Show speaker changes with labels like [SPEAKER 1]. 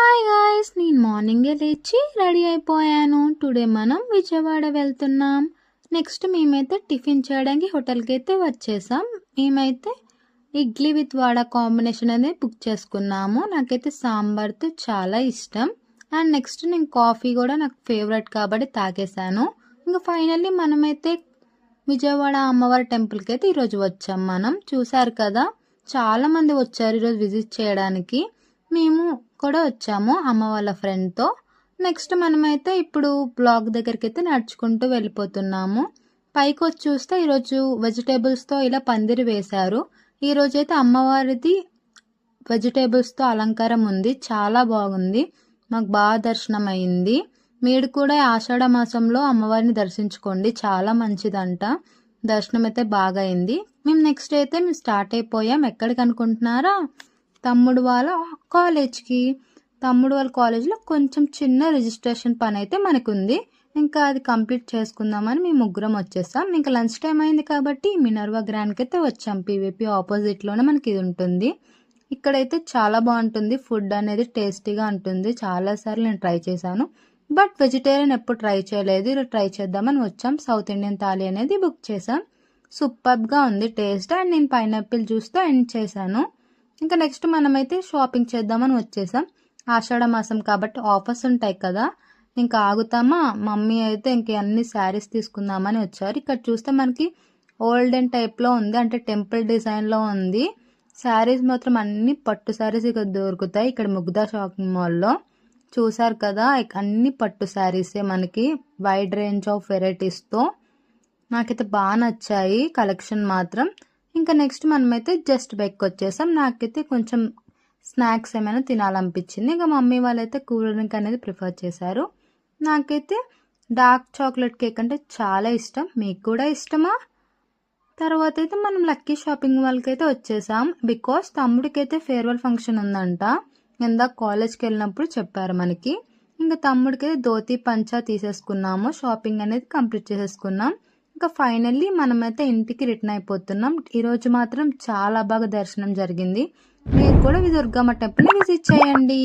[SPEAKER 1] Hi guys, నేను మార్నింగే లేచి రెడీ అయిపోయాను. టుడే మనం విజయవాడ వెళ్తున్నాం. నెక్స్ట్ మేమైతే టిఫిన్ చేయడానికి హోటల్కి అయితే వచ్చేసాం. మేమైతే ఇడ్లీ విత్ వడ కాంబినేషన్ అనేది బుక్ చేసుకున్నాము. నాకైతే సాంబార్తో చాలా ఇష్టం. అండ్ నెక్స్ట్ నేను కాఫీ కూడా నాకు ఫేవరెట్ కాబట్టి తాగేశాను. ఇంకా ఫైనల్లీ మనమైతే విజయవాడ అమ్మవారి టెంపుల్కి అయితే ఈరోజు వచ్చాం. మనం చూసారు కదా, చాలామంది వచ్చారు ఈరోజు విజిట్ చేయడానికి. మేము కూడా వచ్చాము అమ్మ వాళ్ళ ఫ్రెండ్తో. నెక్స్ట్ మనమైతే ఇప్పుడు బ్లాక్ దగ్గరికి అయితే నడుచుకుంటూ వెళ్ళిపోతున్నాము. పైకి వచ్చి చూస్తే ఈరోజు వెజిటేబుల్స్తో ఇలా పందిరి వేశారు. ఈరోజు అయితే అమ్మవారిది వెజిటేబుల్స్తో అలంకారం ఉంది, చాలా బాగుంది. మాకు బాగా దర్శనం అయింది. మీరు కూడా ఆషాఢ మాసంలో అమ్మవారిని దర్శించుకోండి, చాలా మంచిదంట. దర్శనం అయితే బాగా అయింది. మేము నెక్స్ట్ అయితే స్టార్ట్ అయిపోయాం. ఎక్కడికి అనుకుంటున్నారా? తమ్ముడు వాళ్ళ కాలేజ్కి. తమ్ముడు వాళ్ళ కాలేజ్లో కొంచెం చిన్న రిజిస్ట్రేషన్ పని అయితే మనకు ఉంది. ఇంకా అది కంప్లీట్ చేసుకుందామని మేము ముగ్గురం వచ్చేసాం. ఇంకా లంచ్ టైం అయింది కాబట్టి మినర్వా గ్రాండ్కి అయితే వచ్చాం. పీవీపీ ఆపోజిట్లోనే మనకి ఇది ఉంటుంది. ఇక్కడైతే చాలా బాగుంటుంది, ఫుడ్ అనేది టేస్టీగా ఉంటుంది. చాలాసార్లు నేను ట్రై చేశాను, బట్ వెజిటేరియన్ ఎప్పుడు ట్రై చేయలేదు. ఇలా ట్రై చేద్దామని వచ్చాం. సౌత్ ఇండియన్ థాలీ అనేది బుక్ చేసాం. సూపర్గా ఉంది టేస్ట్. అండ్ నేను పైనాపిల్ జ్యూస్తో ఎండ్ చేశాను. ఇంకా నెక్స్ట్ మనమైతే షాపింగ్ చేద్దామని వచ్చేసాం. ఆషాఢ మాసం కాబట్టి ఆఫర్స్ ఉంటాయి కదా, ఇంకా ఆగుతామా. మమ్మీ అయితే ఇంక అన్ని శారీస్ తీసుకుందామని వచ్చారు. ఇక్కడ చూస్తే మనకి ఓల్డెన్ టైప్లో ఉంది, అంటే టెంపుల్ డిజైన్లో ఉంది. శారీస్ మాత్రం అన్ని పట్టు శారీస్ ఇక్కడ దొరుకుతాయి. ఇక్కడ ముగ్ధా షాపింగ్ మాల్లో చూసారు కదా, అన్ని పట్టు శారీసే మనకి వైడ్ రేంజ్ ఆఫ్ వెరైటీస్తో. నాకైతే బాగా నచ్చాయి కలెక్షన్ మాత్రం. ఇంకా నెక్స్ట్ మనమైతే జస్ట్ బైక్ వచ్చేసాం. నాకైతే కొంచెం స్నాక్స్ ఏమైనా తినాలనిపించింది. ఇంకా మమ్మీ వాళ్ళైతే కూల్ డ్రింక్ అనేది ప్రిఫర్ చేశారు. నాకైతే డార్క్ చాక్లెట్ కేక్ అంటే చాలా ఇష్టం. మీకు కూడా ఇష్టమా? తర్వాత అయితే మనం లక్కీ షాపింగ్ వాళ్ళకైతే వచ్చేసాం. బికాస్ తమ్ముడికి అయితే ఫేర్వెల్ ఫంక్షన్ ఉందంట. ఇందాక కాలేజ్కి వెళ్ళినప్పుడు చెప్పారు మనకి. ఇంకా తమ్ముడికి అయితే ధోతి పంచా తీసేసుకున్నాము. షాపింగ్ అనేది కంప్లీట్ చేసేసుకున్నాం. ఇంకా ఫైనల్లీ మనమైతే ఇంటికి రిటర్న్ అయిపోతున్నాం. ఈరోజు మాత్రం చాలా బాగా దర్శనం జరిగింది. మీరు కూడా దుర్గమ్మ టెంపుల్ని విజిట్ చేయండి.